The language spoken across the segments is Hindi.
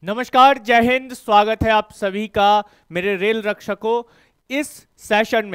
नमस्कार, जय हिंद। स्वागत है आप सभी का मेरे रेल रक्षकों इस सेशन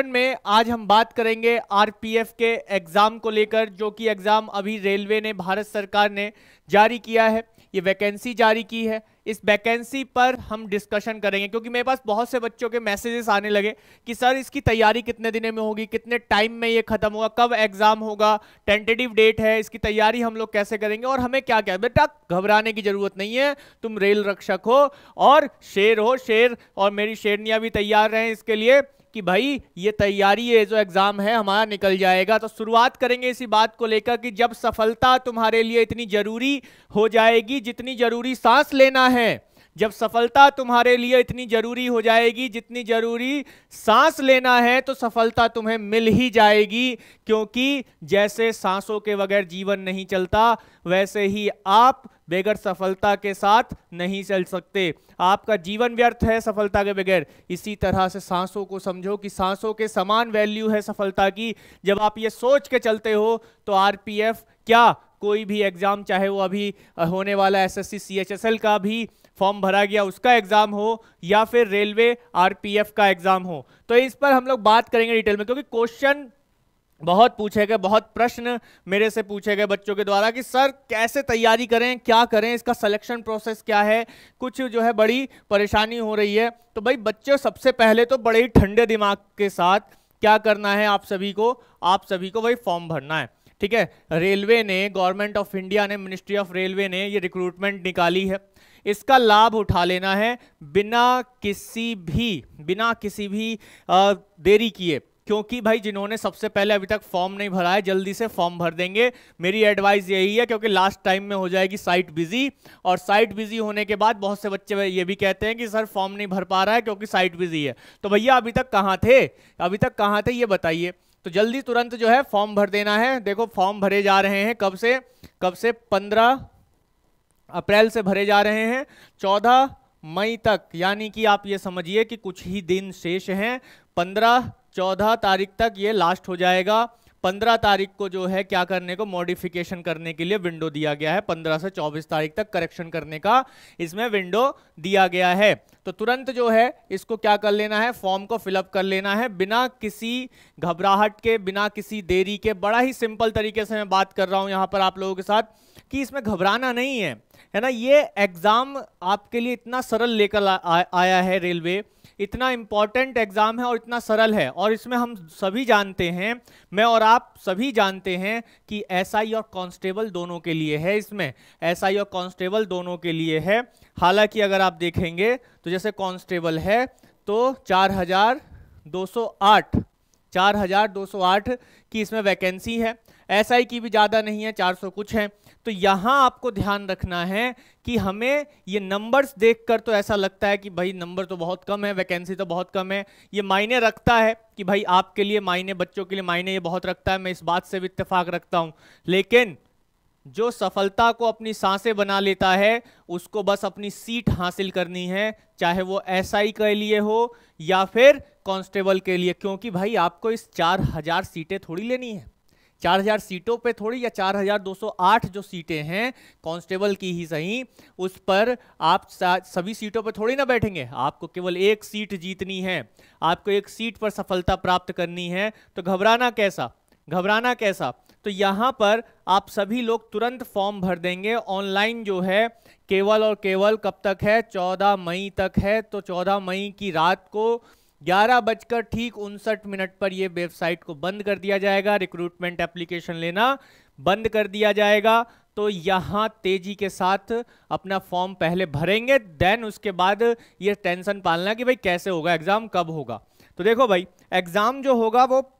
में आज हम बात करेंगे आरपीएफ के एग्जाम को लेकर, जो कि एग्जाम अभी रेलवे ने, भारत सरकार ने जारी किया है। ये वैकेंसी जारी की है। इस वैकेंसी पर हम डिस्कशन करेंगे, क्योंकि मेरे पास बहुत से बच्चों के मैसेजेस आने लगे कि सर इसकी तैयारी कितने दिनों में होगी, कितने टाइम में ये खत्म होगा, कब एग्जाम होगा, टेंटेटिव डेट है, इसकी तैयारी हम लोग कैसे करेंगे और हमें क्या क्या। बेटा घबराने की जरूरत नहीं है, तुम रेल रक्षक हो और शेर हो, शेर, और मेरी शेरनियां भी तैयार रहें इसके लिए कि भाई ये तैयारी, ये जो एग्जाम है हमारा निकल जाएगा। तो शुरुआत करेंगे इसी बात को लेकर कि जब सफलता तुम्हारे लिए इतनी जरूरी हो जाएगी जितनी जरूरी सांस लेना है, जब सफलता तुम्हारे लिए इतनी जरूरी हो जाएगी जितनी जरूरी सांस लेना है, तो सफलता तुम्हें मिल ही जाएगी। क्योंकि जैसे सांसों के बगैर जीवन नहीं चलता, वैसे ही आप बगैर सफलता के साथ नहीं चल सकते। आपका जीवन व्यर्थ है सफलता के बगैर। इसी तरह से सांसों को समझो कि सांसों के समान वैल्यू है सफलता की। जब आप ये सोच के चलते हो तो आरपीएफ क्या, कोई भी एग्जाम, चाहे वो अभी होने वाला एसएससी सीएचएसएल का भी फॉर्म भरा गया उसका एग्जाम हो या फिर रेलवे आरपीएफ का एग्जाम हो, तो इस पर हम लोग बात करेंगे डिटेल में। क्योंकि क्वेश्चन बहुत पूछे गए, बहुत प्रश्न मेरे से पूछे गए बच्चों के द्वारा कि सर कैसे तैयारी करें, क्या करें, इसका सिलेक्शन प्रोसेस क्या है, कुछ जो है बड़ी परेशानी हो रही है। तो भाई बच्चों, सबसे पहले तो बड़े ही ठंडे दिमाग के साथ क्या करना है आप सभी को भाई फॉर्म भरना है। ठीक है, रेलवे ने, गवर्नमेंट ऑफ इंडिया ने, मिनिस्ट्री ऑफ रेलवे ने ये रिक्रूटमेंट निकाली है। इसका लाभ उठा लेना है बिना किसी भी देरी किए। क्योंकि भाई जिन्होंने सबसे पहले अभी तक फॉर्म नहीं भरा है, जल्दी से फॉर्म भर देंगे, मेरी एडवाइस यही है। क्योंकि लास्ट टाइम में हो जाएगी साइट बिजी, और साइट बिजी होने के बाद बहुत से बच्चे ये भी कहते हैं कि सर फॉर्म नहीं भर पा रहा है क्योंकि साइट बिजी है। तो भैया अभी तक कहाँ थे ये बताइए। तो जल्दी तुरंत जो है फॉर्म भर देना है। देखो फॉर्म भरे जा रहे हैं कब से 15 अप्रैल से भरे जा रहे हैं 14 मई तक, यानी कि आप ये समझिए कि कुछ ही दिन शेष हैं। 14 तारीख तक ये लास्ट हो जाएगा। 15 तारीख को जो है क्या करने को, मॉडिफिकेशन करने के लिए विंडो दिया गया है। 15 से 24 तारीख तक करेक्शन करने का इसमें विंडो दिया गया है। तो तुरंत जो है इसको क्या कर लेना है, फॉर्म को फिलअप कर लेना है बिना किसी घबराहट के, बिना किसी देरी के। बड़ा ही सिंपल तरीके से मैं बात कर रहा हूं यहां पर आप लोगों के साथ कि इसमें घबराना नहीं है, है ना। ये एग्जाम आपके लिए इतना सरल लेकर आया है रेलवे, इतना इंपॉर्टेंट एग्जाम है और इतना सरल है। और इसमें हम सभी जानते हैं, मैं और आप सभी जानते हैं कि एसआई और कांस्टेबल दोनों के लिए है। इसमें एसआई और कांस्टेबल दोनों के लिए है। हालांकि अगर आप देखेंगे तो जैसे कांस्टेबल है तो 4208 की इसमें वैकेंसी है। एसआई की भी ज़्यादा नहीं है, 400 कुछ है। तो यहाँ आपको ध्यान रखना है कि हमें ये नंबर्स देखकर तो ऐसा लगता है कि भाई नंबर तो बहुत कम है, वैकेंसी तो बहुत कम है। ये मायने रखता है कि भाई आपके लिए मायने, बच्चों के लिए मायने ये बहुत रखता है, मैं इस बात से भी इत्तेफाक रखता हूँ। लेकिन जो सफलता को अपनी सांसें बना लेता है उसको बस अपनी सीट हासिल करनी है, चाहे वो एसआई के लिए हो या फिर कांस्टेबल के लिए। क्योंकि भाई आपको इस 4000 सीटें थोड़ी लेनी है, 4000 सीटों पे थोड़ी, या 4208 जो सीटें हैं कांस्टेबल की ही सही, उस पर आप सभी सीटों पे थोड़ी ना बैठेंगे। आपको केवल एक सीट जीतनी है, आपको एक सीट पर सफलता प्राप्त करनी है। तो घबराना कैसा। तो यहाँ पर आप सभी लोग तुरंत फॉर्म भर देंगे। ऑनलाइन जो है केवल और केवल कब तक है, 14 मई तक है। तो 14 मई की रात को 11:59 पर यह वेबसाइट को बंद कर दिया जाएगा, रिक्रूटमेंट एप्लीकेशन लेना बंद कर दिया जाएगा। तो यहाँ तेजी के साथ अपना फॉर्म पहले भरेंगे, देन उसके बाद ये टेंशन पालना कि भाई कैसे होगा एग्जाम, कब होगा। तो देखो भाई एग्जाम जो होगा वो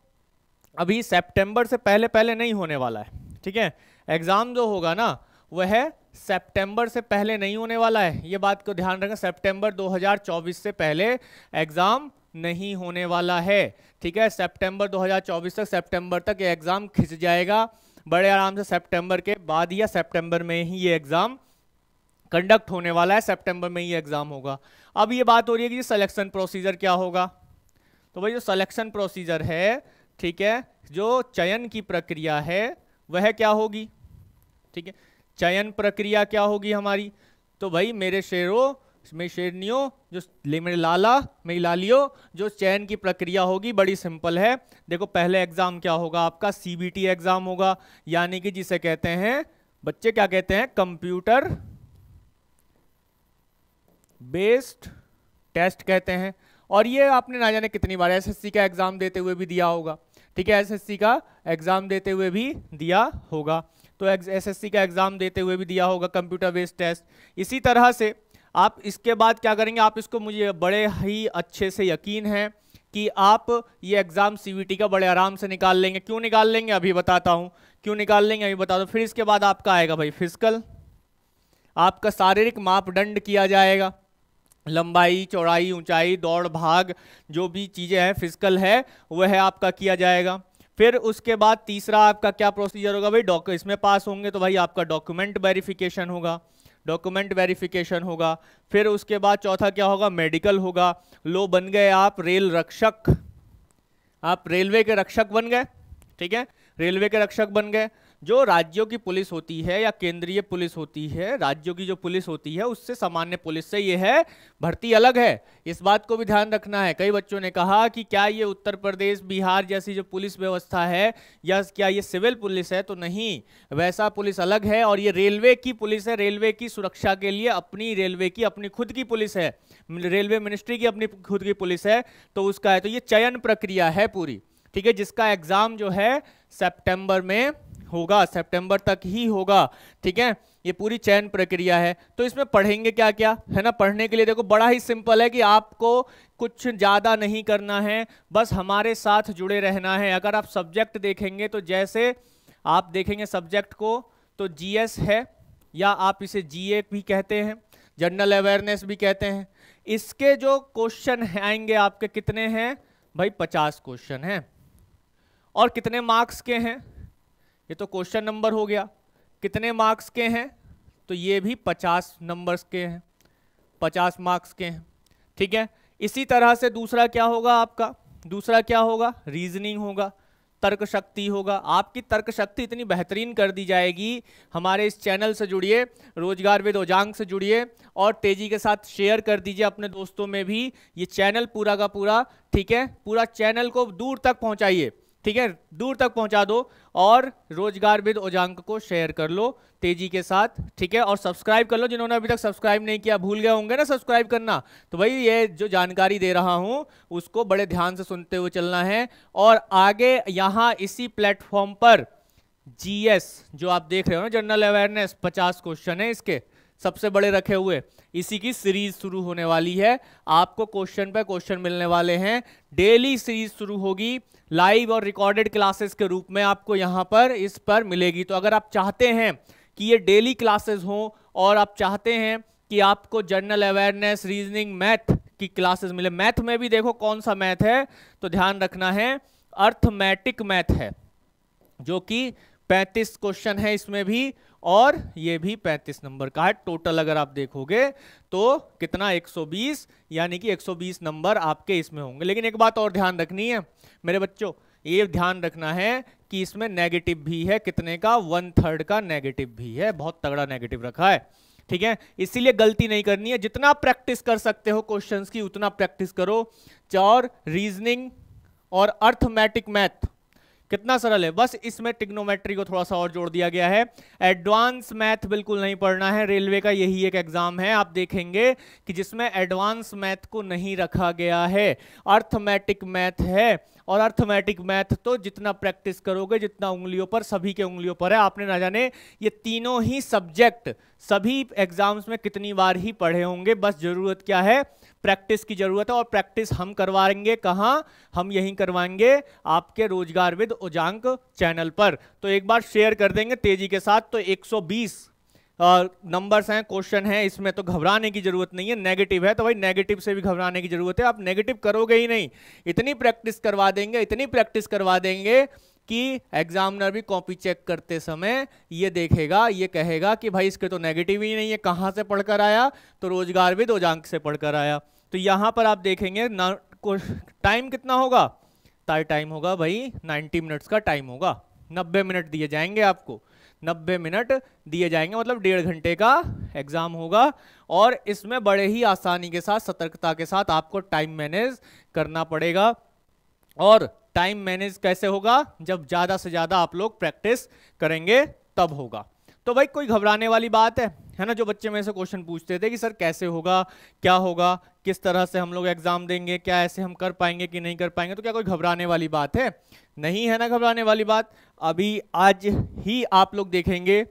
अभी सितंबर से पहले नहीं होने वाला है। ठीक है, एग्जाम जो होगा ना वह सितंबर से पहले नहीं होने वाला है, ये बात को ध्यान रखें। सितंबर 2024 से पहले एग्जाम नहीं होने वाला है। ठीक है, सितंबर 2024 तक, सितंबर तक ये एग्जाम खिंच जाएगा बड़े आराम से। सितंबर के बाद या सितंबर में ही ये एग्जाम कंडक्ट होने वाला है, सितंबर में ही एग्जाम होगा। अब ये बात हो रही है कि सिलेक्शन प्रोसीजर क्या होगा। तो भाई जो सिलेक्शन प्रोसीजर है, ठीक है, जो चयन की प्रक्रिया है वह क्या होगी। ठीक है, चयन प्रक्रिया क्या होगी हमारी, तो तो भाई मेरे शेरों, मेरी शेरनियों, जो मेरे लाला, मेरी लालियों, जो चयन की प्रक्रिया होगी बड़ी सिंपल है। देखो पहले एग्जाम क्या होगा आपका, सीबीटी एग्जाम होगा, यानी कि जिसे कहते हैं बच्चे क्या कहते हैं, कंप्यूटर बेस्ड टेस्ट कहते हैं। और ये आपने ना जाने कितनी बार एसएससी का एग्जाम देते हुए भी दिया होगा, ठीक है, एसएससी का एग्जाम देते हुए भी दिया होगा, तो एसएससी का एग्जाम देते हुए भी दिया होगा कंप्यूटर बेस्ड टेस्ट। इसी तरह से आप इसके बाद क्या करेंगे, आप इसको, मुझे बड़े ही अच्छे से यकीन है कि आप ये एग्जाम सीवीटी का बड़े आराम से निकाल लेंगे। क्यों निकाल लेंगे अभी बताता हूं, क्यों निकाल लेंगे अभी बता दो। फिर इसके बाद आपका आएगा भाई फिजिकल, आपका शारीरिक मापदंड किया जाएगा, लंबाई, चौड़ाई, ऊंचाई, दौड़, भाग, जो भी चीजें हैं फिजिकल है वह आपका किया जाएगा। फिर उसके बाद तीसरा आपका क्या प्रोसीजर होगा भाई, इसमें पास होंगे तो भाई आपका डॉक्यूमेंट वेरिफिकेशन होगा, डॉक्यूमेंट वेरिफिकेशन होगा। फिर उसके बाद चौथा क्या होगा, मेडिकल होगा। लो बन गए आप रेल रक्षक, आप रेलवे के रक्षक बन गए, ठीक है, रेलवे के रक्षक बन गए। जो राज्यों की पुलिस होती है या केंद्रीय पुलिस होती है, राज्यों की जो पुलिस होती है उससे सामान्य पुलिस से ये है भर्ती अलग है, इस बात को भी ध्यान रखना है। कई बच्चों ने कहा कि क्या ये उत्तर प्रदेश, बिहार जैसी जो पुलिस व्यवस्था है या क्या ये सिविल पुलिस है, तो नहीं, वैसा पुलिस अलग है। और ये रेलवे की पुलिस है, रेलवे की सुरक्षा के लिए अपनी, रेलवे की अपनी खुद की पुलिस है, रेलवे मिनिस्ट्री की अपनी खुद की पुलिस है, तो उसका है। तो ये चयन प्रक्रिया है पूरी, ठीक है, जिसका एग्जाम जो है सितंबर में होगा, सितंबर तक ही होगा, ठीक है, ये पूरी चयन प्रक्रिया है। तो इसमें पढ़ेंगे क्या क्या है ना, पढ़ने के लिए देखो बड़ा ही सिंपल है कि आपको कुछ ज्यादा नहीं करना है, बस हमारे साथ जुड़े रहना है। अगर आप सब्जेक्ट देखेंगे तो जैसे आप देखेंगे सब्जेक्ट को तो जीएस है, या आप इसे जीए भी कहते हैं, जनरल अवेयरनेस भी कहते हैं। इसके जो क्वेश्चन आएंगे आपके कितने हैं भाई, 50 क्वेश्चन हैं। और कितने मार्क्स के हैं, ये तो क्वेश्चन नंबर हो गया, कितने मार्क्स के हैं, तो ये भी 50 नंबर्स के हैं, 50 मार्क्स के हैं, ठीक है। इसी तरह से दूसरा क्या होगा आपका, दूसरा क्या होगा, रीजनिंग होगा, तर्क शक्ति होगा। आपकी तर्क शक्ति इतनी बेहतरीन कर दी जाएगी, हमारे इस चैनल से जुड़िए, रोजगार विद ओजांग से जुड़िए और तेजी के साथ शेयर कर दीजिए अपने दोस्तों में भी ये चैनल पूरा का पूरा, ठीक है, पूरा चैनल को दूर तक पहुंचाइए, ठीक है, दूर तक पहुंचा दो और रोजगार विद ओजांग को शेयर कर लो तेजी के साथ, ठीक है। और सब्सक्राइब कर लो, जिन्होंने अभी तक सब्सक्राइब नहीं किया, भूल गए होंगे ना सब्सक्राइब करना, तो भाई ये जो जानकारी दे रहा हूं उसको बड़े ध्यान से सुनते हुए चलना है। और आगे यहां इसी प्लेटफॉर्म पर जीएस जो आप देख रहे हो ना, जनरल अवेयरनेस, 50 क्वेश्चन है इसके, सबसे बड़े रखे हुए, इसी की सीरीज शुरू होने वाली है। आपको क्वेश्चन पे क्वेश्चन मिलने वाले हैं, डेली सीरीज शुरू होगी, लाइव और रिकॉर्डेड क्लासेस के रूप में आपको यहां पर इस पर मिलेगी। तो अगर आप चाहते हैं कि ये डेली क्लासेस हो और आप चाहते हैं कि आपको जनरल अवेयरनेस, रीजनिंग, मैथ की क्लासेस मिले, मैथ में भी देखो कौन सा मैथ है, तो ध्यान रखना है अर्थमेटिक मैथ है, जो कि 35 क्वेश्चन है इसमें भी, और ये भी 35 नंबर का है टोटल। अगर आप देखोगे तो कितना, 120, यानी कि 120 नंबर आपके इसमें होंगे। लेकिन एक बात और ध्यान रखनी है मेरे बच्चों, ये ध्यान रखना है कि इसमें नेगेटिव भी है, कितने का, 1/3 का नेगेटिव भी है, बहुत तगड़ा नेगेटिव रखा है, ठीक है। इसीलिए गलती नहीं करनी है, जितना प्रैक्टिस कर सकते हो क्वेश्चंस की उतना प्रैक्टिस करो। और रीजनिंग और अर्थमेटिक मैथ कितना सरल है, बस इसमें ट्रिग्नोमेट्री को थोड़ा सा और जोड़ दिया गया है। एडवांस मैथ बिल्कुल नहीं पढ़ना है, रेलवे का यही एक एग्जाम है, आप देखेंगे कि जिसमें एडवांस मैथ को नहीं रखा गया है, अर्थमेटिक मैथ है। और अर्थमेटिक मैथ तो जितना प्रैक्टिस करोगे, जितना उंगलियों पर, सभी के उंगलियों पर है। आपने ना जाने ये तीनों ही सब्जेक्ट सभी एग्जाम्स में कितनी बार ही पढ़े होंगे, बस जरूरत क्या है, प्रैक्टिस की जरूरत है। और प्रैक्टिस हम करवाएंगे कहाँ, हम यहीं करवाएंगे आपके रोजगार विद ओजांग चैनल पर। तो एक बार शेयर कर देंगे तेजी के साथ। तो 120 नंबर्स हैं, क्वेश्चन हैं, इसमें तो घबराने की जरूरत नहीं है। नेगेटिव है तो भाई नेगेटिव से भी घबराने की जरूरत है, आप नेगेटिव करोगे ही नहीं, इतनी प्रैक्टिस करवा देंगे, इतनी प्रैक्टिस करवा देंगे कि एग्जामिनर भी कॉपी चेक करते समय ये देखेगा, ये कहेगा कि भाई इसके तो नेगेटिव ही नहीं है, कहाँ से पढ़कर आया, तो रोजगार विद ओजांग से पढ़कर आया। तो यहां पर आप देखेंगे टाइम कितना होगा, टाइम होगा भाई 90 मिनट्स का टाइम होगा, 90 मिनट दिए जाएंगे आपको, 90 मिनट दिए जाएंगे, मतलब 1.5 घंटे का एग्जाम होगा। और इसमें बड़े ही आसानी के साथ, सतर्कता के साथ आपको टाइम मैनेज करना पड़ेगा। और टाइम मैनेज कैसे होगा? जब ज्यादा से ज्यादा आप लोग प्रैक्टिस करेंगे तब होगा। तो भाई कोई घबराने वाली बात है ना? जो बच्चे मेरे से क्वेश्चन पूछते थे कि सर कैसे होगा, क्या होगा, किस तरह से हम लोग एग्जाम देंगे, क्या ऐसे हम कर पाएंगे कि नहीं कर पाएंगे, तो क्या कोई घबराने वाली बात है? नहीं है ना घबराने वाली बात। अभी आज ही आप लोग देखेंगे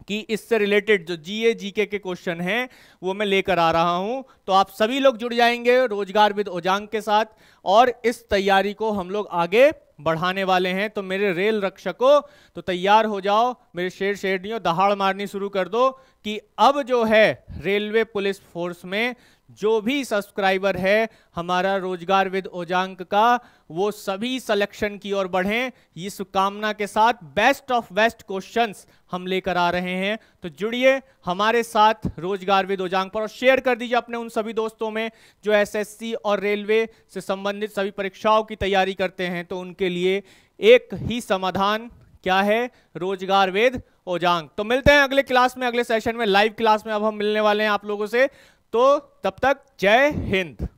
कि इससे रिलेटेड जो जीए जीके के क्वेश्चन हैं वो मैं लेकर आ रहा हूं। तो आप सभी लोग जुड़ जाएंगे रोजगार विद ओजांग के साथ, और इस तैयारी को हम लोग आगे बढ़ाने वाले हैं। तो मेरे रेल रक्षकों, तो तैयार हो जाओ, मेरे शेर शेरनियों, दहाड़ मारनी शुरू कर दो कि अब जो है रेलवे पुलिस फोर्स में जो भी सब्सक्राइबर है हमारा रोजगार विद ओजांग का, वो सभी सिलेक्शन की ओर बढ़ें। इस कामना के साथ बेस्ट ऑफ बेस्ट क्वेश्चंस हम लेकर आ रहे हैं। तो जुड़िए हमारे साथ रोजगार विद ओजांग पर, और शेयर कर दीजिए अपने उन सभी दोस्तों में जो एसएससी और रेलवे से संबंधित सभी परीक्षाओं की तैयारी करते हैं। तो उनके लिए एक ही समाधान क्या है? रोजगार विद ओजांग। तो मिलते हैं अगले क्लास में, अगले सेशन में, लाइव क्लास में अब हम मिलने वाले हैं आप लोगों से। तो तब तक जय हिंद।